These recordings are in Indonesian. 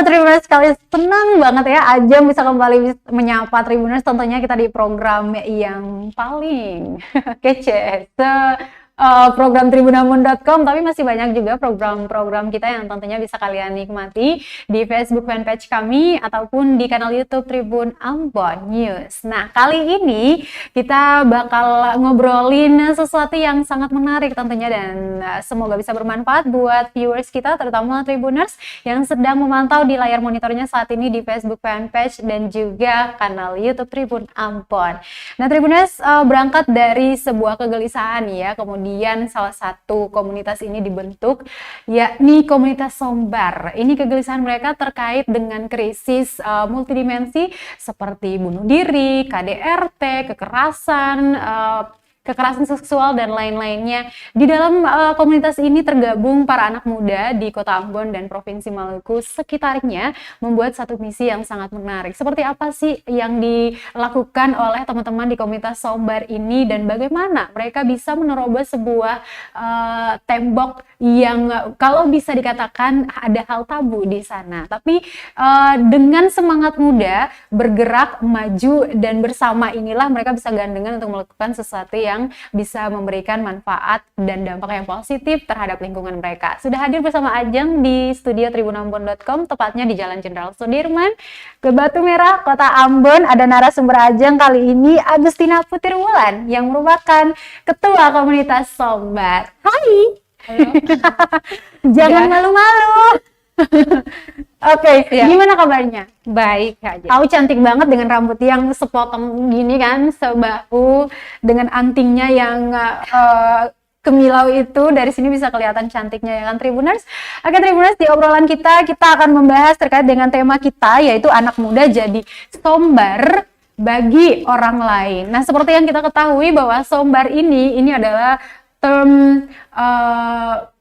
Tribuners sekali, senang banget ya Ajeng bisa kembali menyapa Tribuners, tentunya kita di program yang paling kece program tribunambon.com, tapi masih banyak juga program-program kita yang tentunya bisa kalian nikmati di Facebook fanpage kami ataupun di kanal YouTube Tribun Ambon News. Nah, kali ini kita bakal ngobrolin sesuatu yang sangat menarik tentunya dan semoga bisa bermanfaat buat viewers kita, terutama Tribuners yang sedang memantau di layar monitornya saat ini di Facebook fanpage dan juga kanal YouTube Tribun Ambon. Nah, Tribuners berangkat dari sebuah kegelisahan ya, kemudian salah satu komunitas ini dibentuk, yakni komunitas Sombar. Ini kegelisahan mereka terkait dengan krisis multidimensi seperti bunuh diri, KDRT, kekerasan seksual dan lain-lainnya. Di dalam komunitas ini tergabung para anak muda di Kota Ambon dan Provinsi Maluku sekitarnya, membuat satu misi yang sangat menarik. Seperti apa sih yang dilakukan oleh teman-teman di komunitas Sombar ini dan bagaimana mereka bisa menerobos sebuah tembok yang kalau bisa dikatakan ada hal tabu di sana. Tapi dengan semangat muda, bergerak, maju, dan bersama inilah mereka bisa gandengan untuk melakukan sesuatu yang bisa memberikan manfaat dan dampak yang positif terhadap lingkungan mereka. Sudah hadir bersama Ajeng di studio tribunambon.com, tepatnya di Jalan Jenderal Sudirman, ke Batu Merah, Kota Ambon. Ada narasumber Ajeng kali ini, Agustina Putirwulan, yang merupakan Ketua Komunitas Sombar. Hai! Halo. Jangan malu-malu. Oke, gimana kabarnya? Baik aja. Tahu cantik banget dengan rambut yang sepotong gini kan, sebahu, dengan antingnya yang kemilau itu. Dari sini bisa kelihatan cantiknya ya kan Tribuners. Oke Tribuners, di obrolan kita akan membahas terkait dengan tema kita, yaitu anak muda jadi Sombar bagi orang lain. Nah, seperti yang kita ketahui bahwa Sombar ini adalah term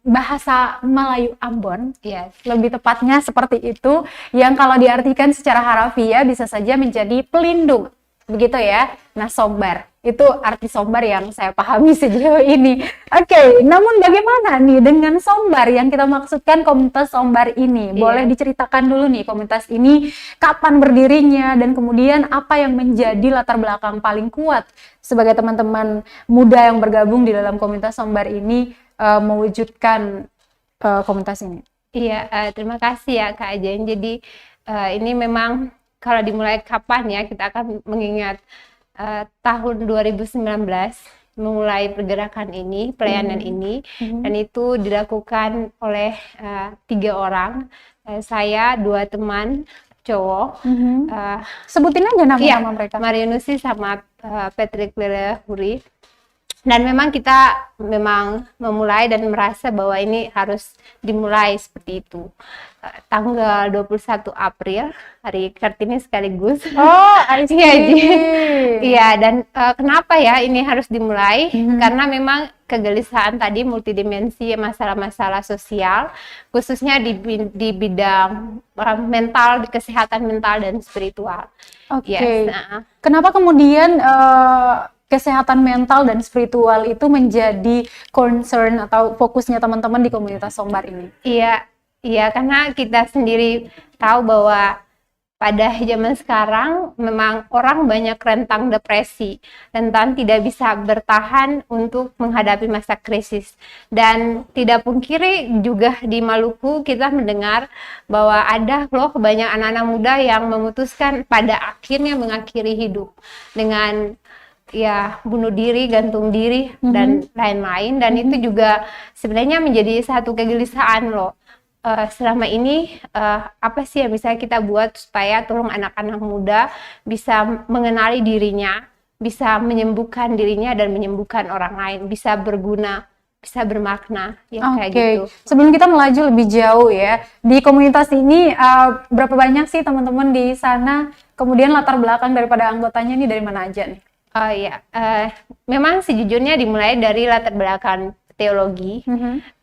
bahasa Melayu Ambon, yes. Lebih tepatnya seperti itu, yang kalau diartikan secara harafiah bisa saja menjadi pelindung, begitu ya. Nah, Sombar itu arti Sombar yang saya pahami sejauh ini. Oke, namun bagaimana nih dengan Sombar yang kita maksudkan, komunitas Sombar ini? Boleh diceritakan dulu nih komunitas ini kapan berdirinya dan kemudian apa yang menjadi latar belakang paling kuat sebagai teman-teman muda yang bergabung di dalam komunitas Sombar ini mewujudkan komunitas ini. Iya, terima kasih ya Kak Ajeng. Jadi ini memang kalau dimulai kapan ya, kita akan mengingat tahun 2019 memulai pergerakan ini, pelayanan ini, dan itu dilakukan oleh 3 orang, saya, 2 teman cowok. Sebutin aja nama-nama mereka. Marianusi sama Patrick Lelehuri. Dan memang kita memulai dan merasa bahwa ini harus dimulai seperti itu. Tanggal 21 April, hari Kartini sekaligus. Oh, I see. Iya, dan kenapa ya ini harus dimulai? Karena memang kegelisahan tadi multidimensi masalah-masalah sosial, khususnya di bidang mental, di kesehatan mental dan spiritual. Oke. Yes. Kenapa kemudian kesehatan mental dan spiritual itu menjadi concern atau fokusnya teman-teman di komunitas Sombar ini? Iya, karena kita sendiri tahu bahwa pada zaman sekarang memang orang banyak rentang depresi, rentan tidak bisa bertahan untuk menghadapi masa krisis. Dan tidak pungkiri juga di Maluku kita mendengar bahwa ada loh banyak anak-anak muda yang memutuskan pada akhirnya mengakhiri hidup dengan bunuh diri, gantung diri, dan lain-lain. Dan itu juga sebenarnya menjadi satu kegelisahan loh. Selama ini apa sih yang bisa kita buat supaya tolong anak-anak muda bisa mengenali dirinya, bisa menyembuhkan dirinya dan menyembuhkan orang lain, bisa berguna, bisa bermakna, kayak gitu. Sebelum kita melaju lebih jauh ya, di komunitas ini berapa banyak sih teman-teman di sana? Kemudian latar belakang daripada anggotanya ini dari mana aja nih? Memang sejujurnya dimulai dari latar belakang teologi,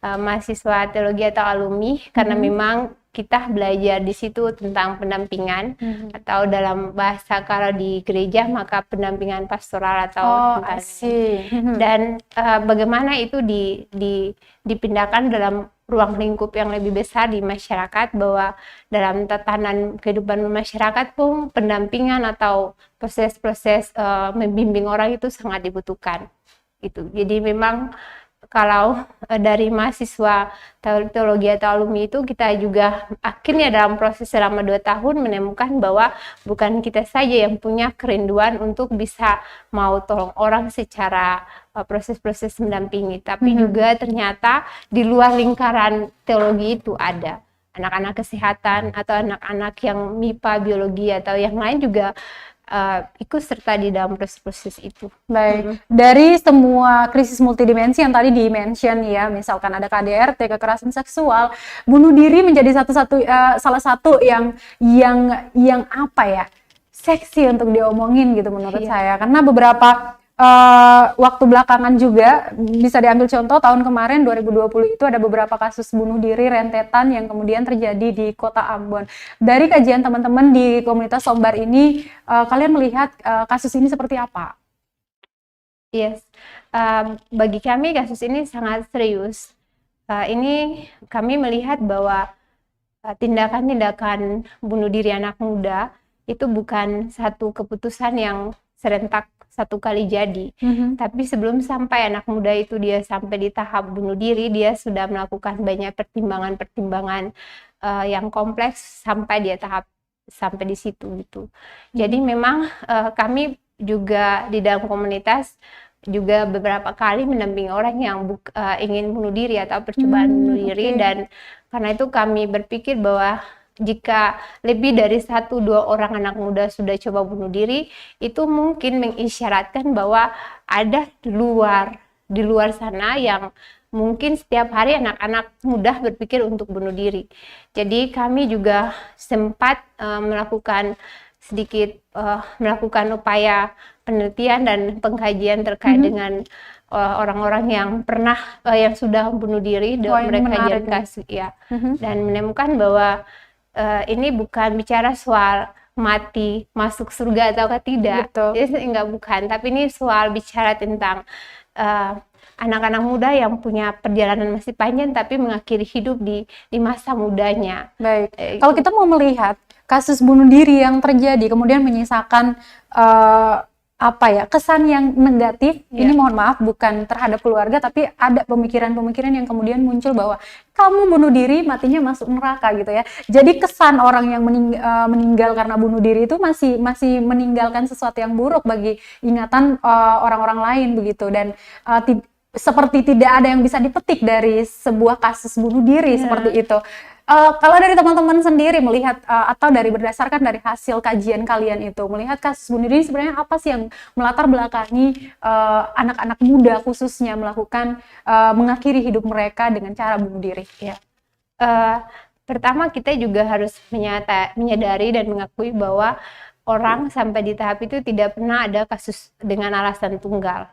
mahasiswa teologi atau alumni, karena memang kita belajar di situ tentang pendampingan, atau dalam bahasa kalau di gereja maka pendampingan pastoral atau asik. Dan bagaimana itu dipindahkan dalam ruang lingkup yang lebih besar di masyarakat, bahwa dalam tatanan kehidupan masyarakat pun pendampingan atau proses-proses membimbing orang itu sangat dibutuhkan. Gitu. Jadi memang kalau dari mahasiswa teologi atau alumni itu, kita juga akhirnya dalam proses selama 2 tahun menemukan bahwa bukan kita saja yang punya kerinduan untuk bisa mau tolong orang secara proses-proses mendampingi, tapi juga ternyata di luar lingkaran teologi itu ada anak-anak kesehatan atau anak-anak yang MIPA, biologi atau yang lain juga ikut serta di dalam proses-proses itu. Baik, dari semua krisis multidimensi yang tadi di-mention ya, misalkan ada KDRT, kekerasan seksual, bunuh diri menjadi salah satu yang apa ya, seksi untuk diomongin gitu menurut saya, karena beberapa waktu belakangan juga bisa diambil contoh tahun kemarin 2020 itu ada beberapa kasus bunuh diri rentetan yang kemudian terjadi di Kota Ambon. Dari kajian teman-teman di komunitas Sombar ini, kalian melihat kasus ini seperti apa? Yes, bagi kami kasus ini sangat serius. Ini kami melihat bahwa tindakan-tindakan bunuh diri anak muda itu bukan satu keputusan yang serentak satu kali jadi, tapi sebelum sampai anak muda itu dia sampai di tahap bunuh diri, dia sudah melakukan banyak pertimbangan-pertimbangan yang kompleks sampai dia tahap sampai di situ gitu. Jadi memang kami juga di dalam komunitas juga beberapa kali mendampingi orang yang ingin bunuh diri atau percobaan bunuh diri, dan karena itu kami berpikir bahwa jika lebih dari 1-2 orang anak muda sudah coba bunuh diri, itu mungkin mengisyaratkan bahwa ada di luar sana yang mungkin setiap hari anak-anak muda berpikir untuk bunuh diri. Jadi kami juga sempat melakukan upaya penelitian dan pengkajian terkait dengan orang-orang yang pernah yang sudah bunuh diri, mereka kajian kasus dan menemukan bahwa ini bukan bicara soal mati masuk surga atau tidak, jadi enggak, bukan, tapi ini soal bicara tentang anak-anak muda yang punya perjalanan masih panjang tapi mengakhiri hidup di masa mudanya. Baik, kalau kita mau melihat kasus bunuh diri yang terjadi kemudian menyisakan kesan yang negatif, ini mohon maaf bukan terhadap keluarga, tapi ada pemikiran-pemikiran yang kemudian muncul bahwa kamu bunuh diri matinya masuk neraka gitu ya. Jadi kesan orang yang meninggal karena bunuh diri itu masih meninggalkan sesuatu yang buruk bagi ingatan orang-orang lain begitu, dan seperti tidak ada yang bisa dipetik dari sebuah kasus bunuh diri seperti itu. Kalau dari teman-teman sendiri melihat atau berdasarkan dari hasil kajian kalian itu, melihat kasus bunuh diri sebenarnya apa sih yang melatar belakangi anak-anak muda khususnya melakukan mengakhiri hidup mereka dengan cara bunuh diri? Ya. Pertama kita juga harus menyadari dan mengakui bahwa orang sampai di tahap itu tidak pernah ada kasus dengan alasan tunggal.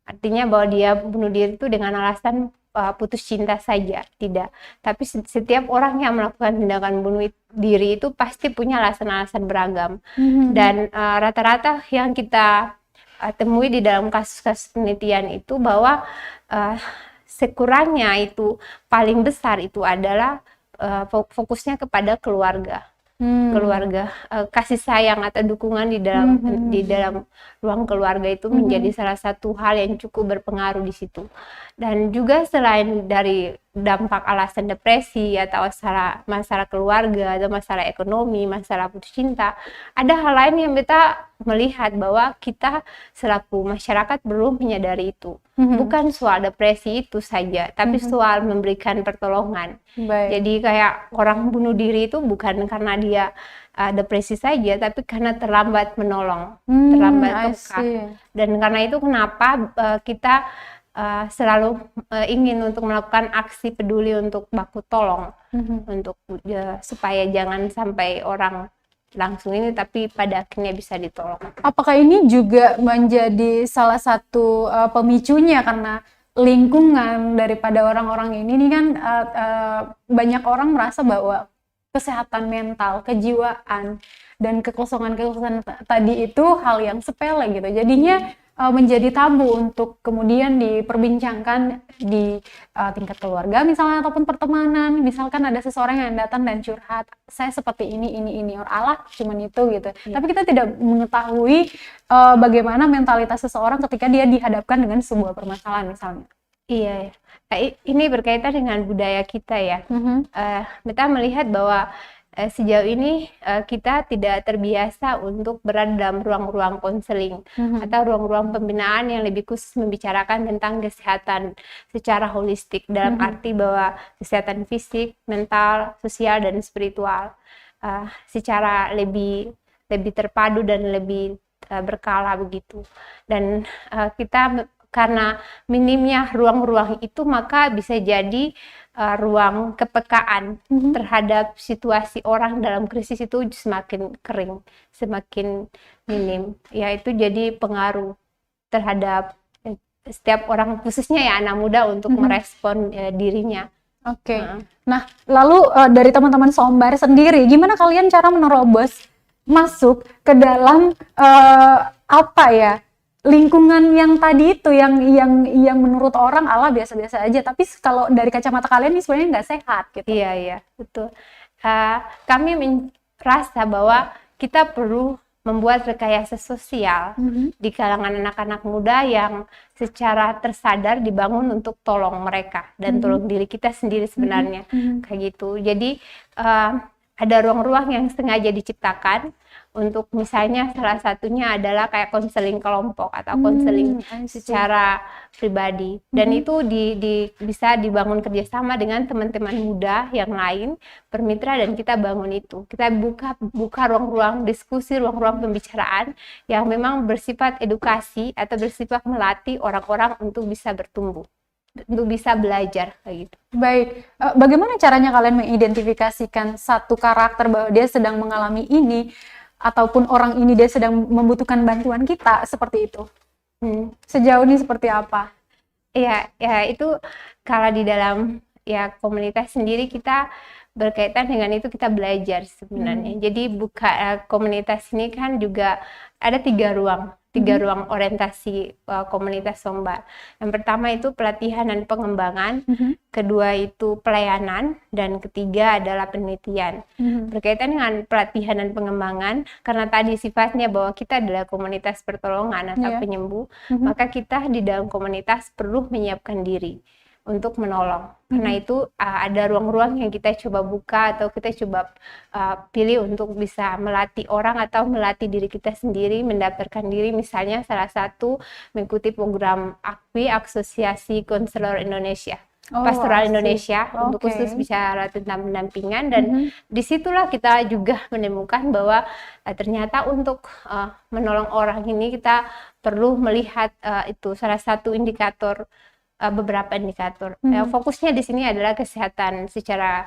Artinya bahwa dia bunuh diri itu dengan alasan putus cinta saja, tidak. Tapi setiap orang yang melakukan tindakan bunuh diri itu pasti punya alasan-alasan beragam. Dan rata-rata yang kita temui di dalam kasus-kasus penelitian itu bahwa sekurangnya itu paling besar itu adalah fokusnya kepada keluarga. Keluarga, kasih sayang atau dukungan di dalam ruang keluarga itu menjadi salah satu hal yang cukup berpengaruh di situ. Dan juga selain dari dampak alasan depresi atau masalah keluarga atau masalah ekonomi, masalah putus cinta, ada hal lain yang kita melihat bahwa kita selaku masyarakat belum menyadari itu. Bukan soal depresi itu saja, tapi soal memberikan pertolongan. Jadi kayak orang bunuh diri itu bukan karena dia depresi saja, tapi karena terlambat menolong, terlambat peka. Dan karena itu kenapa kita selalu ingin untuk melakukan aksi peduli untuk baku tolong, untuk supaya jangan sampai orang langsung ini tapi pada akhirnya bisa ditolong. Apakah ini juga menjadi salah satu pemicunya karena lingkungan daripada orang-orang ini kan banyak orang merasa bahwa kesehatan mental, kejiwaan, dan kekosongan tadi itu hal yang sepele gitu. Jadinya menjadi tabu untuk kemudian diperbincangkan di tingkat keluarga misalnya ataupun pertemanan. Misalkan ada seseorang yang datang dan curhat, saya seperti ini, or Allah cuman itu gitu. Tapi kita tidak mengetahui bagaimana mentalitas seseorang ketika dia dihadapkan dengan sebuah permasalahan misalnya. Iya, ini berkaitan dengan budaya kita ya. Kita melihat bahwa sejauh ini kita tidak terbiasa untuk berada dalam ruang-ruang konseling atau ruang-ruang pembinaan yang lebih khusus membicarakan tentang kesehatan secara holistik, dalam arti bahwa kesehatan fisik, mental, sosial, dan spiritual secara lebih terpadu dan lebih berkala begitu. Dan kita karena minimnya ruang-ruang itu, maka bisa jadi ruang kepekaan terhadap situasi orang dalam krisis itu semakin kering, semakin minim. Ya, itu jadi pengaruh terhadap setiap orang, khususnya ya anak muda, untuk merespon dirinya. Oke. Nah, lalu dari teman-teman Sombar sendiri, gimana kalian cara menerobos masuk ke dalam lingkungan yang tadi itu, yang menurut orang Allah biasa-biasa aja, tapi kalau dari kacamata kalian ini sebenarnya nggak sehat gitu. Iya, betul. Kami merasa bahwa kita perlu membuat rekayasa sosial di kalangan anak-anak muda yang secara tersadar dibangun untuk tolong mereka dan tolong diri kita sendiri sebenarnya, kayak gitu. Jadi ada ruang-ruang yang sengaja diciptakan untuk, misalnya salah satunya adalah kayak konseling kelompok atau konseling secara pribadi, dan itu bisa dibangun kerjasama dengan teman-teman muda yang lain, bermitra, dan kita bangun itu. Kita buka ruang-ruang diskusi, ruang-ruang pembicaraan yang memang bersifat edukasi atau bersifat melatih orang-orang untuk bisa bertumbuh, untuk bisa belajar kayak gitu. Baik, bagaimana caranya kalian mengidentifikasikan satu karakter bahwa dia sedang mengalami ini, ataupun orang ini dia sedang membutuhkan bantuan kita, seperti itu? Sejauh ini seperti apa? Ya itu kalau di dalam komunitas sendiri kita berkaitan dengan itu, kita belajar sebenarnya. Jadi komunitas ini kan juga ada tiga ruang orientasi komunitas Sombar. Yang pertama itu pelatihan dan pengembangan, kedua itu pelayanan, dan ketiga adalah penelitian. Berkaitan dengan pelatihan dan pengembangan, karena tadi sifatnya bahwa kita adalah komunitas pertolongan atau penyembuh, maka kita di dalam komunitas perlu menyiapkan diri untuk menolong. Karena itu ada ruang-ruang yang kita coba buka atau kita coba pilih untuk bisa melatih orang atau melatih diri kita sendiri, mendaftarkan diri. Misalnya salah satu mengikuti program AKPI, Asosiasi Konselor Indonesia, Pastoral Indonesia, untuk khusus bicara tentang pendampingan. Dan disitulah kita juga menemukan bahwa ternyata untuk menolong orang ini kita perlu melihat itu salah satu indikator, beberapa indikator. Fokusnya di sini adalah kesehatan secara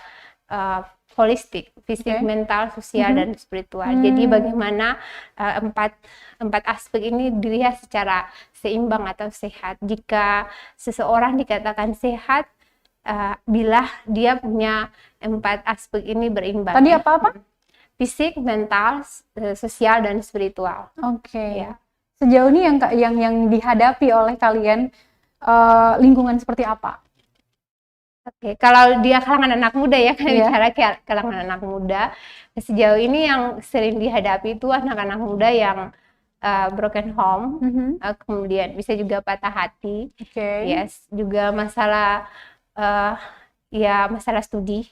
holistik, fisik, mental, sosial, dan spiritual. Jadi bagaimana empat aspek ini dilihat secara seimbang atau sehat. Jika seseorang dikatakan sehat bila dia punya empat aspek ini berimbang. Tadi apa-apa? Fisik, mental, sosial, dan spiritual. Ya. Sejauh ini yang dihadapi oleh kalian lingkungan seperti apa? Kalau dia kalangan anak muda ya, kan bicara kalangan anak muda, sejauh ini yang sering dihadapi itu anak-anak muda yang broken home, kemudian bisa juga patah hati, juga masalah masalah studi,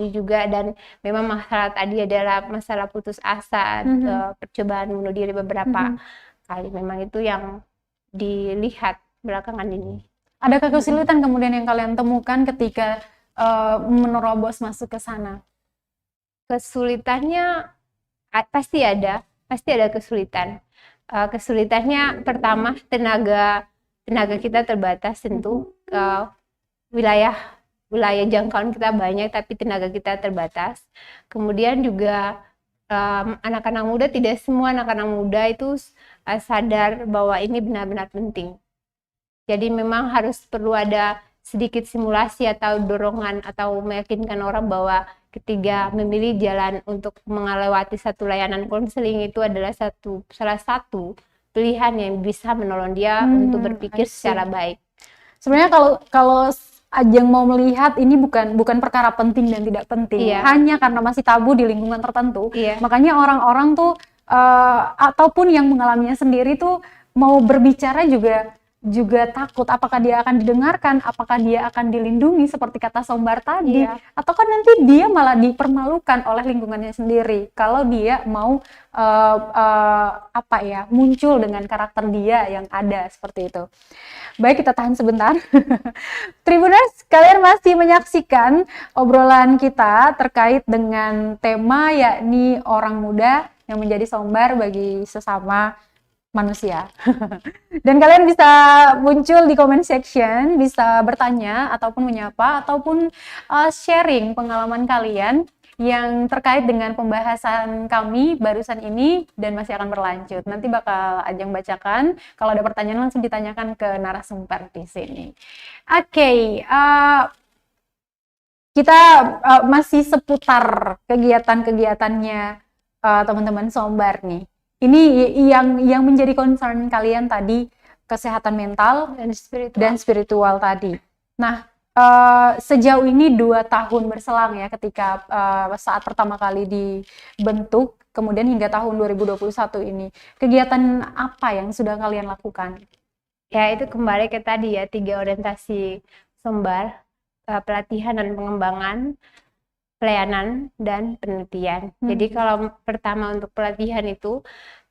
juga, dan memang masalah tadi adalah masalah putus asa, percobaan bunuh diri beberapa kali. Memang itu yang dilihat belakangan ini. Adakah kesulitan kemudian yang kalian temukan ketika menerobos masuk ke sana? Kesulitannya pasti ada kesulitan. Kesulitannya pertama, tenaga kita terbatas tentu. Wilayah jangkauan kita banyak tapi tenaga kita terbatas. Kemudian juga anak-anak muda, tidak semua anak-anak muda itu sadar bahwa ini benar-benar penting. Jadi memang perlu ada sedikit simulasi atau dorongan atau meyakinkan orang bahwa ketika memilih jalan untuk melewati satu layanan konseling itu adalah salah satu pilihan yang bisa menolong dia untuk berpikir I see. secara baik. Sebenarnya kalau Ajeng mau melihat ini bukan perkara penting dan tidak penting, Iya. hanya karena masih tabu di lingkungan tertentu, Iya. makanya orang-orang tuh ataupun yang mengalaminya sendiri tuh mau berbicara juga takut, apakah dia akan didengarkan, apakah dia akan dilindungi seperti kata Sombar tadi, Iya. ataukah nanti dia malah dipermalukan oleh lingkungannya sendiri kalau dia mau muncul dengan karakter dia yang ada seperti itu. Baik, kita tahan sebentar. Tribuners, kalian masih menyaksikan obrolan kita terkait dengan tema yakni orang muda yang menjadi Sombar bagi sesama manusia. Dan kalian bisa muncul di comment section, bisa bertanya ataupun menyapa ataupun sharing pengalaman kalian yang terkait dengan pembahasan kami barusan ini dan masih akan berlanjut. Nanti bakal Ajeng bacakan. Kalau ada pertanyaan langsung ditanyakan ke narasumber di sini. Oke, kita masih seputar kegiatan-kegiatannya teman-teman Sombar nih. Ini yang menjadi concern kalian tadi, kesehatan mental dan spiritual tadi. Nah, sejauh ini 2 tahun berselang ya ketika saat pertama kali dibentuk, kemudian hingga tahun 2021 ini. Kegiatan apa yang sudah kalian lakukan? Ya, itu kembali ke tadi ya, 3 orientasi Sombar, pelatihan dan pengembangan, pelayanan, dan penelitian. Jadi kalau pertama untuk pelatihan itu,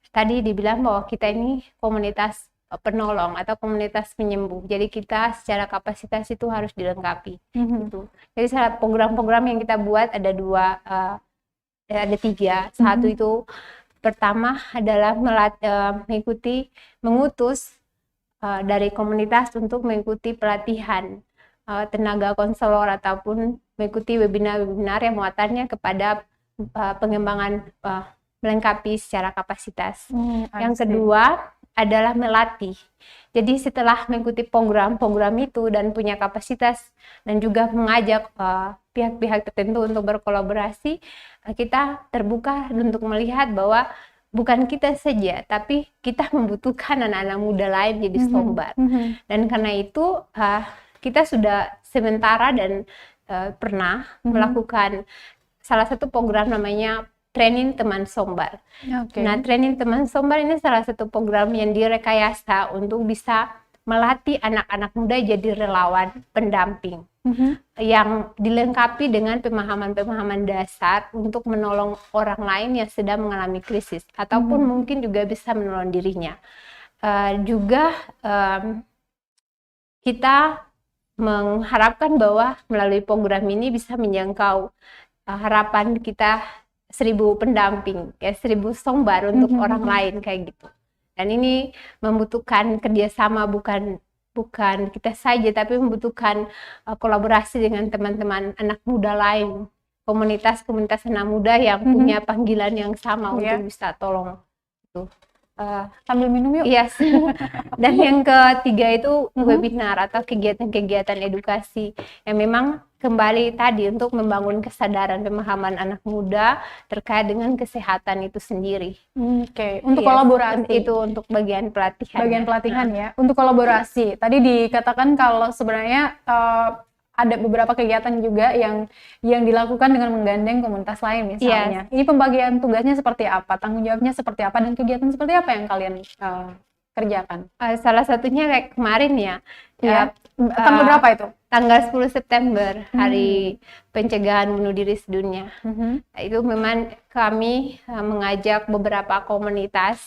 tadi dibilang bahwa kita ini komunitas penolong atau komunitas penyembuh. Jadi kita secara kapasitas itu harus dilengkapi. Gitu. Jadi salah program-program yang kita buat ada 3. Satu itu pertama adalah mengutus dari komunitas untuk mengikuti pelatihan tenaga konselor ataupun mengikuti webinar-webinar yang muatannya kepada pengembangan melengkapi secara kapasitas. Yang kedua adalah melatih. Jadi setelah mengikuti program-program itu dan punya kapasitas dan juga mengajak pihak-pihak tertentu untuk berkolaborasi, kita terbuka untuk melihat bahwa bukan kita saja, tapi kita membutuhkan anak-anak muda lain jadi Sombar. Dan karena itu kita sudah sementara dan pernah melakukan salah satu program namanya Training Teman Sombar. Nah, Training Teman Sombar ini salah satu program yang direkayasa untuk bisa melatih anak-anak muda jadi relawan pendamping yang dilengkapi dengan pemahaman-pemahaman dasar untuk menolong orang lain yang sedang mengalami krisis ataupun mungkin juga bisa menolong dirinya. Kita mengharapkan bahwa melalui program ini bisa menjangkau harapan kita 1000 pendamping, ya 1000 Sombar untuk orang lain kayak gitu. Dan ini membutuhkan kerjasama bukan kita saja, tapi membutuhkan kolaborasi dengan teman-teman anak muda lain, komunitas-komunitas anak muda yang punya panggilan yang sama untuk bisa tolong. Gitu. Sambil minum yuk. Yes. Dan yang ketiga itu webinar atau kegiatan-kegiatan edukasi yang memang kembali tadi untuk membangun kesadaran pemahaman anak muda terkait dengan kesehatan itu sendiri. Untuk kolaborasi. Itu untuk bagian pelatihan. Bagian pelatihan ya. Untuk kolaborasi. Tadi dikatakan kalau sebenarnya ada beberapa kegiatan juga yang dilakukan dengan menggandeng komunitas lain misalnya. Ini pembagian tugasnya seperti apa? Tanggung jawabnya seperti apa? Dan kegiatan seperti apa yang kalian kerjakan? Salah satunya kayak kemarin ya. Tanggal berapa itu? Tanggal 10 September, Hari Pencegahan Bunuh Diri Sedunia. Itu memang kami mengajak beberapa komunitas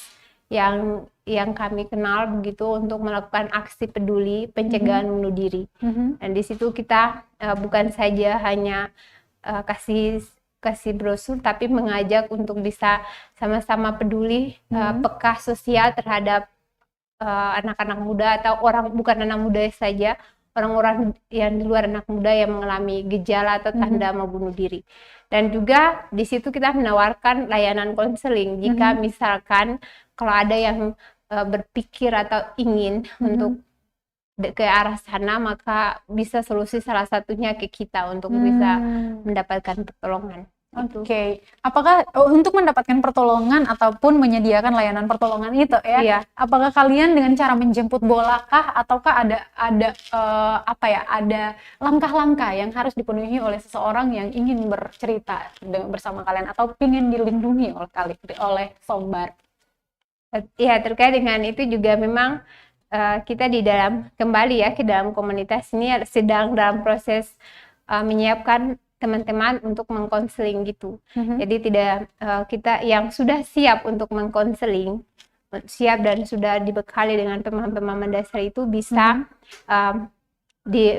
yang kami kenal begitu untuk melakukan aksi peduli pencegahan bunuh diri. Dan di situ kita bukan saja hanya kasih brosur, tapi mengajak untuk bisa sama-sama peduli, peka sosial terhadap anak-anak muda atau bukan anak muda saja, orang-orang yang di luar anak muda yang mengalami gejala atau tanda mau bunuh diri. Dan juga di situ kita menawarkan layanan konseling jika misalkan kalau ada yang berpikir atau ingin untuk ke arah sana, maka bisa solusi salah satunya ke kita untuk bisa mendapatkan pertolongan. gitu. Oke. Apakah untuk mendapatkan pertolongan ataupun menyediakan layanan pertolongan itu ya? Iya. Apakah kalian dengan cara menjemput bola kah ataukah ada apa ya? Ada langkah-langkah yang harus dipenuhi oleh seseorang yang ingin bercerita bersama kalian atau ingin dilindungi oleh Sombar? Ya, terkait dengan itu juga memang kita di dalam kembali ya ke dalam komunitas ini sedang dalam proses menyiapkan teman-teman untuk mengkonseling gitu. Jadi tidak kita yang sudah siap untuk mengkonseling, siap dan sudah dibekali dengan pemahaman-pemahaman dasar itu bisa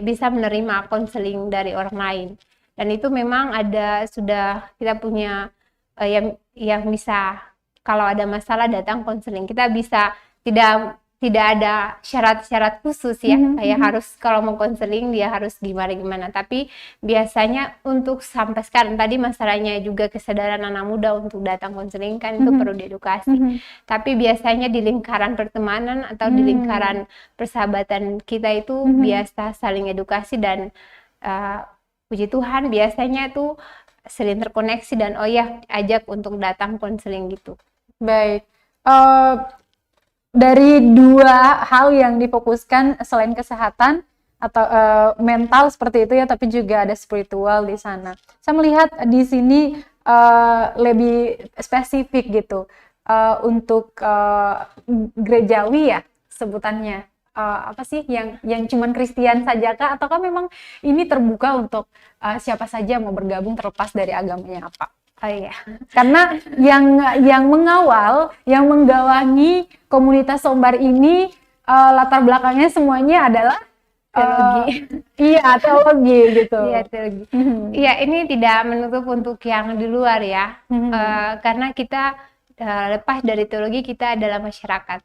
bisa menerima konseling dari orang lain. Dan itu memang sudah kita punya yang bisa kalau ada masalah datang konseling. Kita bisa tidak ada syarat-syarat khusus ya, kayak harus kalau mau konseling dia harus gimana, tapi biasanya untuk sampai sekarang tadi masalahnya juga kesadaran anak muda untuk datang konseling kan itu perlu diedukasi. Tapi biasanya di lingkaran pertemanan atau di lingkaran persahabatan kita itu biasa saling edukasi dan puji Tuhan biasanya itu sering terkoneksi dan ajak untuk datang konseling gitu. Baik. Dari dua hal yang difokuskan selain kesehatan atau mental seperti itu ya, tapi juga ada spiritual di sana. Saya melihat di sini lebih spesifik gitu untuk gerejawi ya sebutannya. Apa sih yang cuman Kristen saja kah ataukah memang ini terbuka untuk siapa saja mau bergabung terlepas dari agamanya apa? Oh iya. Karena yang mengawal, yang menggawangi komunitas Sombar ini latar belakangnya semuanya adalah teologi. Iya, teologi gitu. Iya, teologi. Iya, ini tidak menutup untuk yang di luar ya. Karena kita lepas dari teologi kita adalah masyarakat.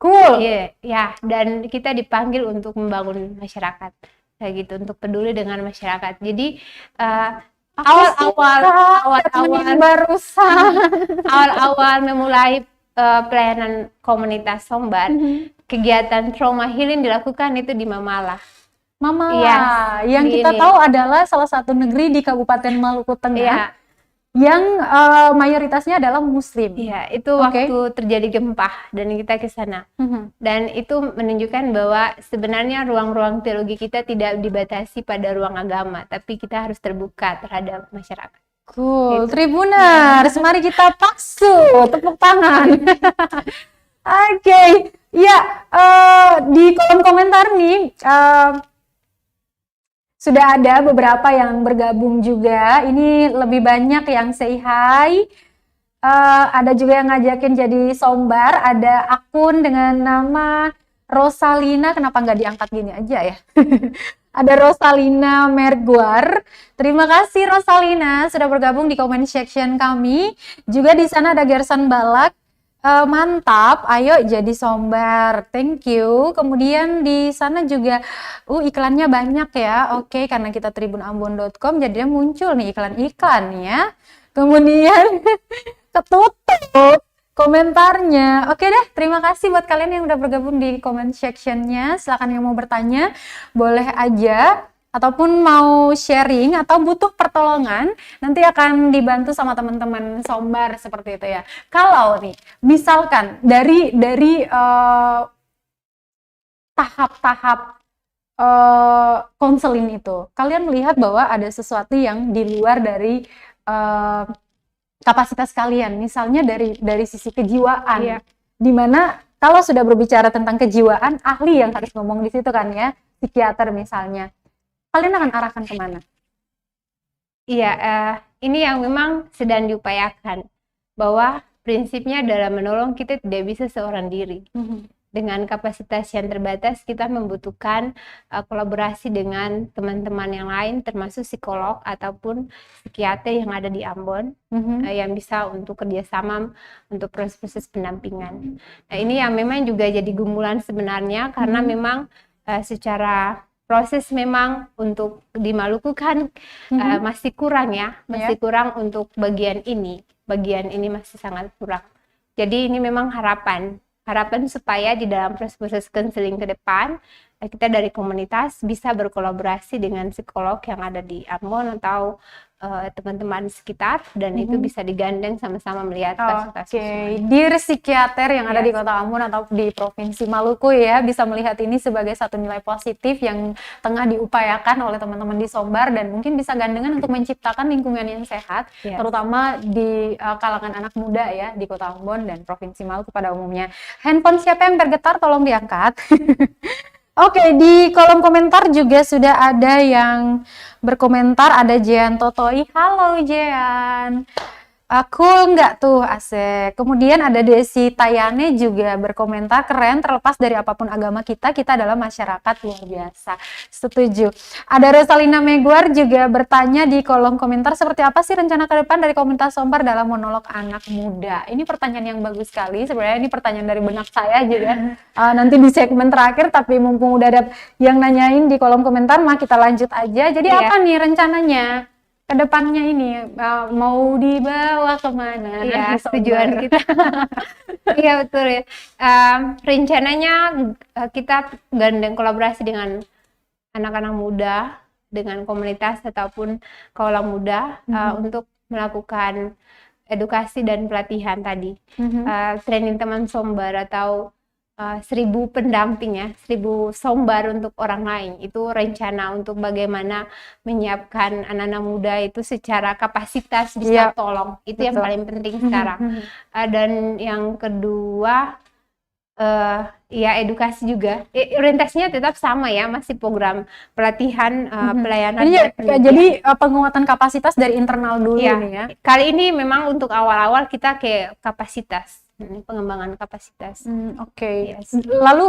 Cool. Iya, ya, dan kita dipanggil untuk membangun masyarakat. Kayak gitu, untuk peduli dengan masyarakat. Jadi awal-awal memulai pelayanan komunitas Sombar, kegiatan trauma healing dilakukan itu di Mamala. Yang kita tahu adalah salah satu negeri di Kabupaten Maluku Tengah yang mayoritasnya adalah Muslim. Iya, itu waktu terjadi gempa dan kita ke sana. Dan itu menunjukkan bahwa sebenarnya ruang-ruang teologi kita tidak dibatasi pada ruang agama, tapi kita harus terbuka terhadap masyarakat. Cool, gitu. Tribuners, mari kita paksu, tepuk tangan. Oke, ya di kolom komentar nih sudah ada beberapa yang bergabung juga. Ini lebih banyak yang say hi. Ada juga yang ngajakin jadi Sombar. Ada akun dengan nama Rosalina. Kenapa nggak diangkat gini aja ya? Ada Rosalina Merguar. Terima kasih Rosalina sudah bergabung di comment section kami. Juga di sana ada Gerson Balak. Mantap, ayo jadi Sombar, thank you. Kemudian di sana juga iklannya banyak ya. Oke, karena kita tribunambon.com jadinya muncul nih iklan-iklan ya. Kemudian ketutup komentarnya. Oke deh, terima kasih buat kalian yang udah bergabung di comment sectionnya. Silakan yang mau bertanya boleh aja, ataupun mau sharing atau butuh pertolongan, nanti akan dibantu sama teman-teman Sombar seperti itu ya. Kalau nih, misalkan dari tahap-tahap konseling itu, kalian melihat bahwa ada sesuatu yang di luar dari kapasitas kalian, misalnya dari sisi kejiwaan, dimana kalau sudah berbicara tentang kejiwaan, ahli yang harus ngomong di situ kan ya, psikiater misalnya. Kalian akan arahkan kemana? Iya, ini yang memang sedang diupayakan, bahwa prinsipnya dalam menolong kita tidak bisa seorang diri. Dengan kapasitas yang terbatas, kita membutuhkan kolaborasi dengan teman-teman yang lain, termasuk psikolog ataupun psikiater yang ada di Ambon, yang bisa untuk kerjasama untuk proses-proses pendampingan. Nah, ini yang memang juga jadi gumulan sebenarnya, karena memang secara proses memang untuk di Maluku kan masih kurang ya, masih kurang untuk bagian ini masih sangat kurang. Jadi ini memang harapan supaya di dalam proses konseling ke depan kita dari komunitas bisa berkolaborasi dengan psikolog yang ada di Ambon atau teman-teman sekitar, dan itu bisa digandeng sama-sama melihat kasus-kasus. Dear psikiater yang ada di Yes. Kota Ambon atau di Provinsi Maluku ya, bisa melihat ini sebagai satu nilai positif yang tengah diupayakan oleh teman-teman di Sombar, dan mungkin bisa gandengan untuk menciptakan lingkungan yang sehat, Yes. terutama di kalangan anak muda ya di Kota Ambon dan Provinsi Maluku pada umumnya. Handphone siapa yang bergetar tolong diangkat. Oke, di kolom komentar juga sudah ada yang berkomentar, ada Jean Totoi. Halo Jean. Aku enggak tuh, asik. Kemudian ada Desi Tayane juga berkomentar, keren, terlepas dari apapun agama kita adalah masyarakat luar biasa. Setuju. Ada Rosalina Meguar juga bertanya di kolom komentar, seperti apa sih rencana ke depan dari komunitas Sombar dalam monolog anak muda? Ini pertanyaan yang bagus sekali, sebenarnya ini pertanyaan dari benak saya juga. Nanti di segmen terakhir, tapi mumpung udah ada yang nanyain di kolom komentar, mah kita lanjut aja. Jadi apa nih rencananya? Kedepannya ini mau dibawa kemana? Iya, tujuan kita. Iya betul ya. Rencananya kita gandeng kolaborasi dengan anak-anak muda, dengan komunitas ataupun kaula muda untuk melakukan edukasi dan pelatihan tadi. Training teman Sombar atau 1000 pendamping ya, 1000 Sombar untuk orang lain. Itu rencana untuk bagaimana menyiapkan anak-anak muda itu secara kapasitas bisa tolong. Itu yang paling penting sekarang. Dan yang kedua, ya edukasi juga. Orientasinya tetap sama ya, masih program pelatihan, pelayanan. Jadi penguatan kapasitas dari internal dulu nih ya. Kali ini memang untuk awal-awal kita ke kapasitas. Pengembangan kapasitas. Yes. Lalu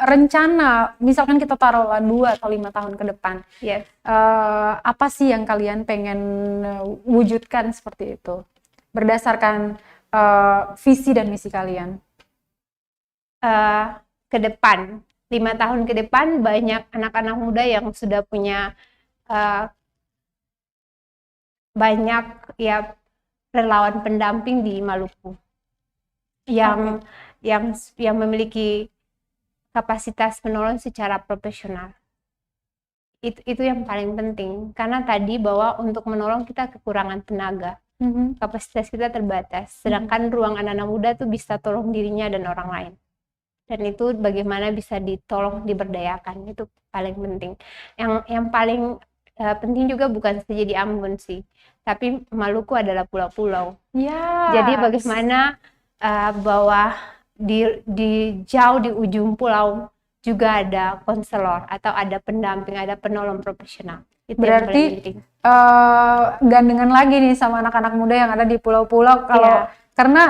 rencana, misalkan kita taruhlah 2 atau 5 tahun ke depan, apa sih yang kalian pengen wujudkan seperti itu berdasarkan visi dan misi kalian? Ke depan 5 tahun ke depan banyak anak-anak muda yang sudah punya banyak ya relawan pendamping di Maluku yang memiliki kapasitas menolong secara profesional. Itu yang paling penting, karena tadi bahwa untuk menolong kita kekurangan tenaga, kapasitas kita terbatas, sedangkan ruang anak-anak muda tuh bisa tolong dirinya dan orang lain, dan itu bagaimana bisa ditolong, diberdayakan, itu paling penting. Yang paling penting juga bukan saja di Ambon sih, tapi Maluku adalah pulau-pulau. Jadi bagaimana bahwa di jauh di ujung pulau juga ada konselor atau ada pendamping, ada penolong profesional. Itu berarti gandengan lagi nih sama anak-anak muda yang ada di pulau-pulau karena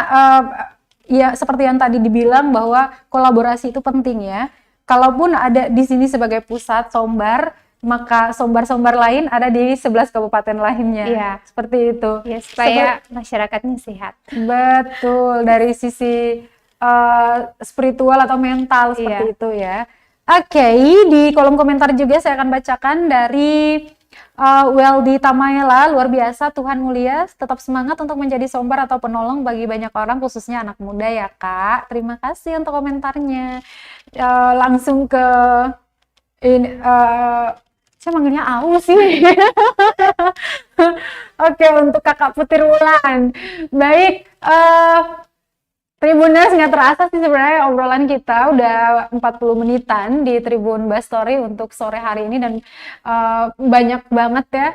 ya seperti yang tadi dibilang bahwa kolaborasi itu penting ya. Kalaupun ada di sini sebagai pusat Sombar, maka Sombar-Sombar lain ada di 11 kabupaten lainnya. Seperti itu. Ya, supaya masyarakatnya sehat. Betul, dari sisi spiritual atau mental seperti itu ya. Oke, di kolom komentar juga saya akan bacakan dari Weldy Tamaela, luar biasa, Tuhan mulia, tetap semangat untuk menjadi Sombar atau penolong bagi banyak orang, khususnya anak muda ya Kak. Terima kasih untuk komentarnya. Langsung ke ini, saya manggilnya Au sih. Oke, untuk Kakak Putri Wulan. Baik, Tribuners, nggak terasa sih sebenarnya obrolan kita udah 40 menitan di Tribun Bastory untuk sore hari ini, dan banyak banget ya.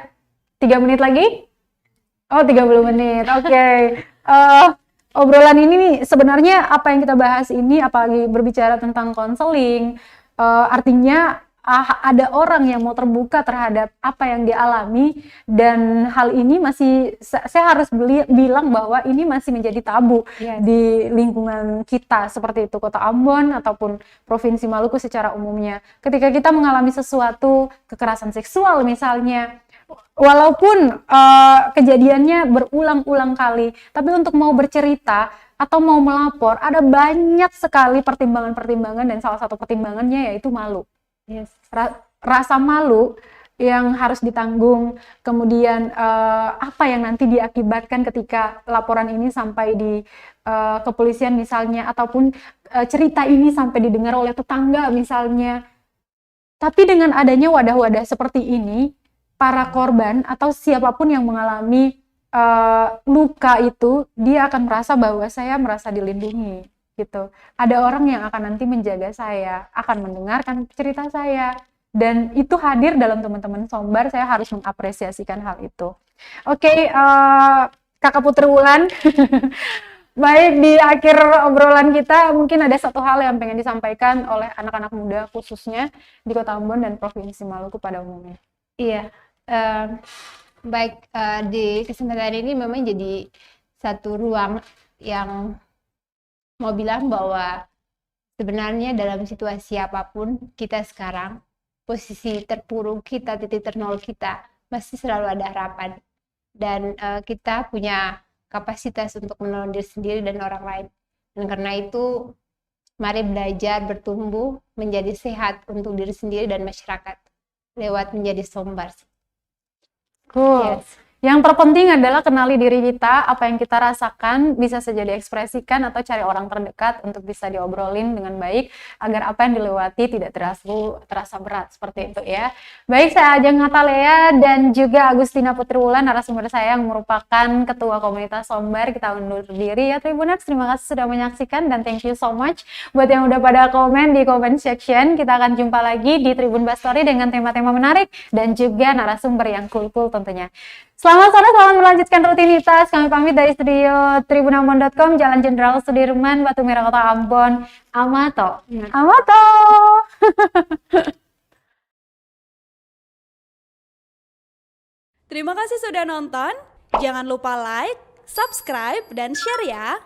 3 menit lagi? Oh, 30 menit. Oke. Obrolan ini nih sebenarnya apa yang kita bahas ini, apalagi berbicara tentang konseling, artinya ada orang yang mau terbuka terhadap apa yang dialami, dan hal ini masih saya harus bilang bahwa ini masih menjadi tabu di lingkungan kita seperti itu, Kota Ambon ataupun Provinsi Maluku secara umumnya. Ketika kita mengalami sesuatu kekerasan seksual misalnya, walaupun kejadiannya berulang-ulang kali, tapi untuk mau bercerita atau mau melapor ada banyak sekali pertimbangan-pertimbangan, dan salah satu pertimbangannya yaitu malu. Rasa malu yang harus ditanggung, kemudian apa yang nanti diakibatkan ketika laporan ini sampai di kepolisian misalnya, ataupun cerita ini sampai didengar oleh tetangga misalnya. Tapi dengan adanya wadah-wadah seperti ini, para korban atau siapapun yang mengalami luka itu, dia akan merasa bahwa saya merasa dilindungi gitu. Ada orang yang akan nanti menjaga saya, akan mendengarkan cerita saya, dan itu hadir dalam teman-teman Sombar. Saya harus mengapresiasikan hal itu. Oke, Kakak Putri Wulan. Baik, di akhir obrolan kita mungkin ada satu hal yang pengen disampaikan oleh anak-anak muda khususnya di Kota Ambon dan Provinsi Maluku pada umumnya. Iya, baik, di kesempatan ini memang jadi satu ruang yang mau bilang bahwa sebenarnya dalam situasi apapun kita sekarang, posisi terpuruk kita, titik ternol kita, masih selalu ada harapan. Dan kita punya kapasitas untuk menolong diri sendiri dan orang lain. Dan karena itu, mari belajar bertumbuh menjadi sehat untuk diri sendiri dan masyarakat lewat menjadi Sombar. Cool. Yes. Yang terpenting adalah kenali diri kita, apa yang kita rasakan bisa saja diekspresikan atau cari orang terdekat untuk bisa diobrolin dengan baik agar apa yang dilewati tidak terasa berat, seperti itu ya. Baik, saya Ajeng Natalea dan juga Agustina Putri Wulan, narasumber saya yang merupakan ketua komunitas Sombar. Kita undur diri ya Tribuners, terima kasih sudah menyaksikan dan thank you so much buat yang udah pada komen di comment section. Kita akan jumpa lagi di Tribun Bastory dengan tema-tema menarik dan juga narasumber yang cool-cool tentunya. Selamat sore, selamat melanjutkan rutinitas. Kami pamit dari studio tribunambon.com, Jalan Jenderal Sudirman, Batu Merah, Kota Ambon. Amato. Amato. Terima kasih sudah nonton. Jangan lupa like, subscribe, dan share ya.